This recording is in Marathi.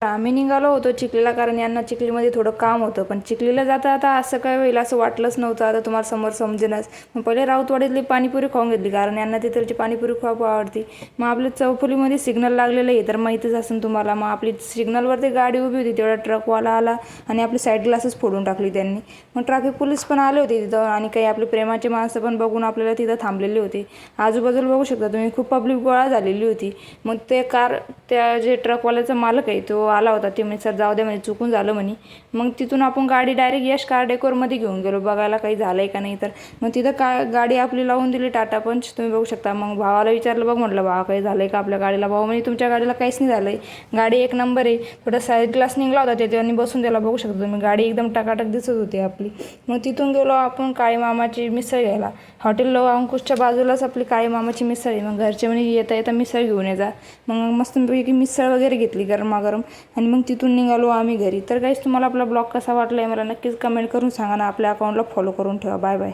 आम्ही निघालो होतो चिखलीला, कारण यांना चिखलीमध्ये थोडं काम होतं. पण चिखलीला जाता आता असं काय होईल असं वाटलंच नव्हतं. आता तुम्हाला समोर समजेनच. मग पहिले राऊतवाडीतली पाणीपुरी खाऊन घेतली, कारण यांना तिथलची पाणीपुरी खूप आवडती. मग आपल्या चौफुलीमध्ये सिग्नल लागलेलं आहे तर माहीतच असेल तुम्हाला. मग आपली सिग्नलवरती गाडी उभी होती, तेवढा ट्रकवाला आला आणि आपली साईड ग्लासेस फोडून टाकली त्यांनी. मग ट्रॅफिक पोलीस पण आले होते तिथं आणि काही आपले प्रेमाचे माणसं पण बघून आपल्याला तिथं थांबलेले होते. आजूबाजूला बघू शकता तुम्ही, खूप पब्लिक गोळा झालेली होती. मग ते त्या जे ट्रकवाल्याचा मालक आहे तो आला होता. ते म्हणजे सर जाऊ दे म्हणजे चुकून झालं म्हणे. मग तिथून आपण गाडी डायरेक्ट यश कार डेकोरमध्ये घेऊन गेलो बघायला काही झालं आहे का नाही तर. मग तिथं गाडी आपली लावून दिली टाटा पंच, तुम्ही बघू शकता. मग भावाला विचारलं, बघ म्हटलं भावा काही झालं आहे का आपल्या गाडीला. भाऊ म्हणजे तुमच्या गाडीला काहीच नाही झालं आहे, गाडी एक नंबर आहे. थोडा साईड ग्लास निघला होता त्याच्यावर बसून त्याला बघू शकतो तुम्ही, गाडी एकदम टकाटक दिसत होती आपली. मग तिथून गेलो आपण काळी मामाची मिसळ घ्यायला. हॉटेल अंकुशच्या बाजूलाच आपली काळी मामाची मिसळ आहे. मग घरचे म्हणे येता येता मिसळ घेऊन येजा. मग मस्तपैकी मिसळ वगैरे घेतली गरमागरम आणि मग तिथून निघालो आम्ही घरी. तर गाईस तुम्हाला आपला ब्लॉग कसा वाटला आहे मला नक्कीच कमेंट करून सांगा ना. आपल्या अकाउंटला फॉलो करून ठेवा. Bye bye.